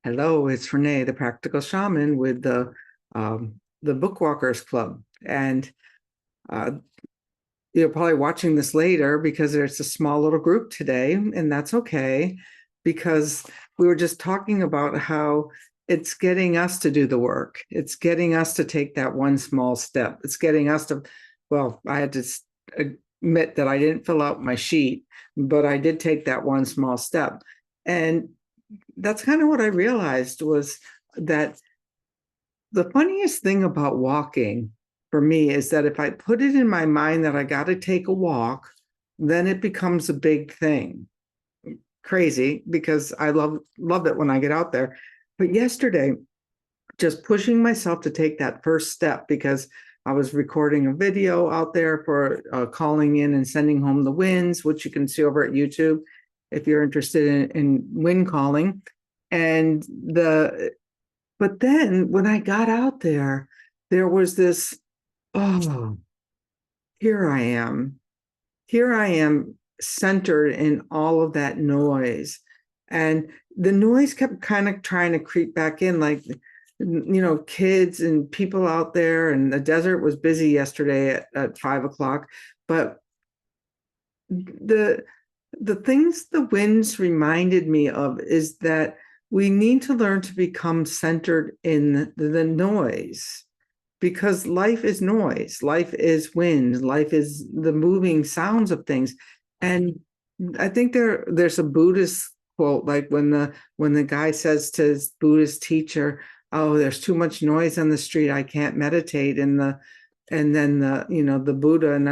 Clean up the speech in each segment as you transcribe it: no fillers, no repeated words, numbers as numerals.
Hello, it's Renee, the Practical Shaman with the Bookwalkers Club, and uh, you're probably watching this later because there's a small little group today, and that's okay, because we were just talking about how it's getting us to do the work. It's getting us to take that one small step. It's getting us to, well, I had to admit that I didn't fill out my sheet, but I did take that one small step, and that's kind of what I realized was that the funniest thing about walking for me is that if I put it in my mind that I got to take a walk, then it becomes a big thing. Crazy because I love it when I get out there. But yesterday, just pushing myself to take that first step because I was recording a video out there for calling in and sending home the winds, which you can see over at YouTube if you're interested in wind calling. And but then when I got out there, there was this, oh, here I am. Here I am centered in all of that noise. And the noise kept kind of trying to creep back in, like, kids and people out there. And the desert was busy yesterday at 5 o'clock. But the the things the winds reminded me of is that we need to learn to become centered in the noise, because life is noise, life is wind, life is the moving sounds of things. And I think there's a Buddhist quote, like when the guy says to his Buddhist teacher, oh, there's too much noise on the street, I can't meditate. And then the Buddha, and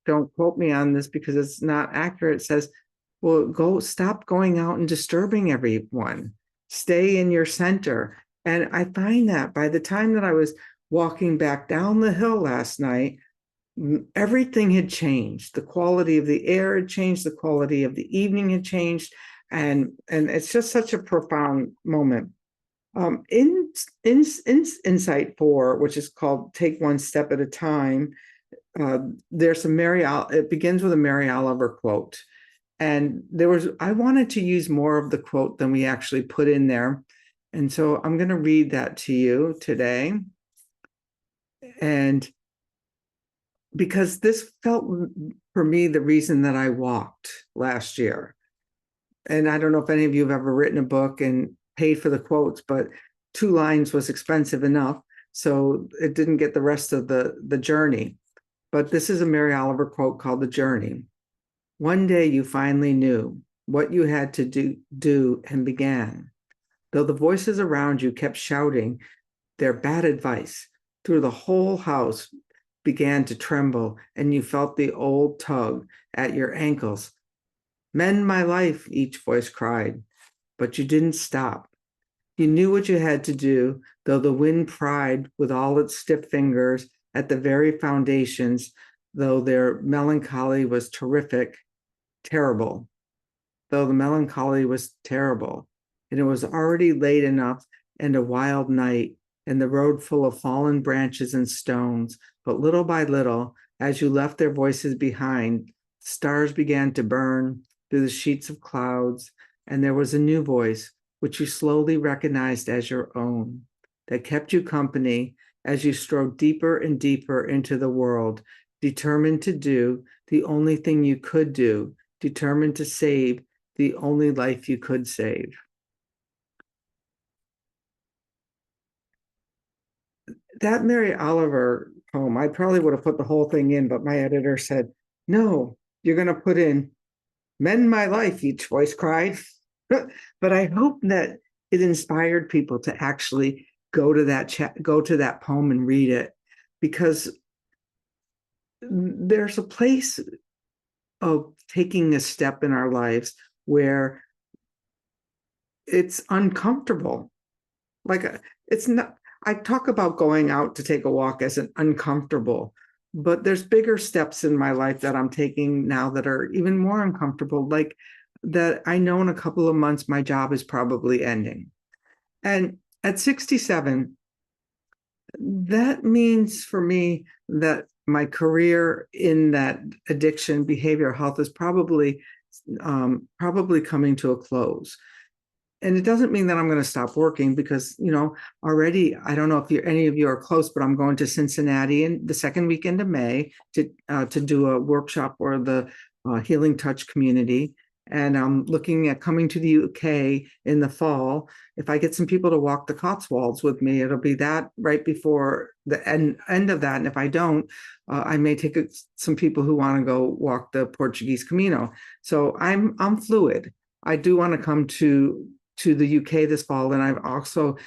don't quote me on this because it's not accurate, says, well, stop going out and disturbing everyone. Stay in your center. And I find that by the time that I was walking back down the hill last night, everything had changed. The quality of the air had changed. The quality of the evening had changed. And it's just such a profound moment. In Insight 4, which is called Take One Step at a Time, there's it begins with a Mary Oliver quote. And I wanted to use more of the quote than we actually put in there. And so I'm going to read that to you today. And because this felt for me the reason that I walked last year. And I don't know if any of you have ever written a book and paid for the quotes, but 2 lines was expensive enough. So it didn't get the rest of the journey. But this is a Mary Oliver quote called The Journey. One day you finally knew what you had to do and began. Though the voices around you kept shouting their bad advice, through the whole house began to tremble, and you felt the old tug at your ankles. Mend my life, each voice cried, but you didn't stop. You knew what you had to do, though the wind pried with all its stiff fingers at the very foundations, though their melancholy was terrible, though the melancholy was terrible. And it was already late enough and a wild night, and the road full of fallen branches and stones. But little by little, as you left their voices behind, stars began to burn through the sheets of clouds, and there was a new voice, which you slowly recognized as your own, that kept you company as you strode deeper and deeper into the world, determined to do the only thing you could do, determined to save the only life you could save. That Mary Oliver poem, I probably would have put the whole thing in, but my editor said, no, you're going to put in mend my life, each voice cried. But I hope that it inspired people to actually go to that poem and read it, because there's a place of taking a step in our lives where it's uncomfortable. Like, it's not, I talk about going out to take a walk as an uncomfortable, but there's bigger steps in my life that I'm taking now that are even more uncomfortable. Like that I know in a couple of months, my job is probably ending. And at 67, that means for me that my career in that addiction, behavioral health is probably coming to a close. and it doesn't mean that I'm going to stop working because, already, I don't know if any of you are close, but I'm going to Cincinnati in the second weekend of May to do a workshop for the Healing Touch community. And I'm looking at coming to the UK in the fall. If I get some people to walk the Cotswolds with me, it'll be that right before the end of that. And if I don't, I may take some people who want to go walk the Portuguese Camino. So I'm fluid. I do want to come to the UK this fall, and I've also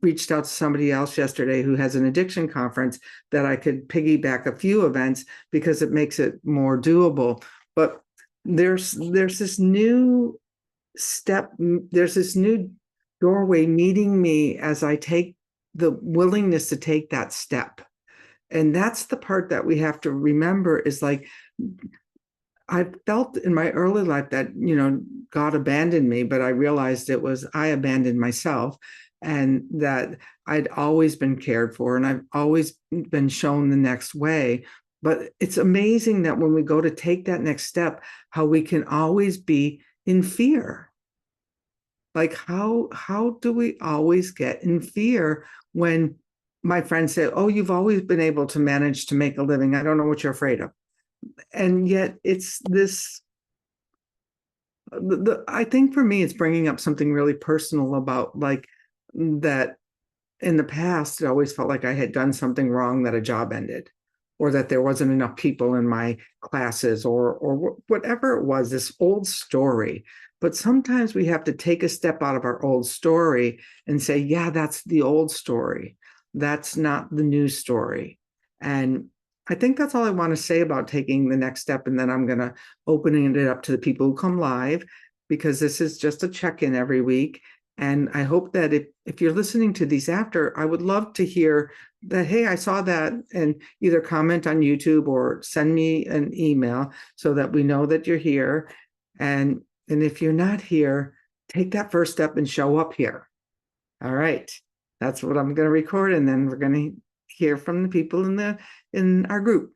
reached out to somebody else yesterday who has an addiction conference that I could piggyback a few events because it makes it more doable. But there's this new step, there's this new doorway meeting me as I take the willingness to take that step. And that's the part that we have to remember is like, I felt in my early life that, God abandoned me, but I realized it was I abandoned myself, and that I'd always been cared for and I've always been shown the next way. But it's amazing that when we go to take that next step, how we can always be in fear. Like how do we always get in fear when my friends say, "Oh, you've always been able to manage to make a living. I don't know what you're afraid of." And yet it's this, I think for me, it's bringing up something really personal about like that in the past, it always felt like I had done something wrong, that a job ended, or that there wasn't enough people in my classes, or whatever it was, this old story. But sometimes we have to take a step out of our old story and say, yeah, that's the old story. That's not the new story. And I think that's all I want to say about taking the next step. And then I'm going to open it up to the people who come live, because this is just a check-in every week. And I hope that if you're listening to these after, I would love to hear that, hey, I saw that, and either comment on YouTube or send me an email so that we know that you're here. And if you're not here, take that first step and show up here. All right. That's what I'm going to record. And then we're going to hear from the people in our group.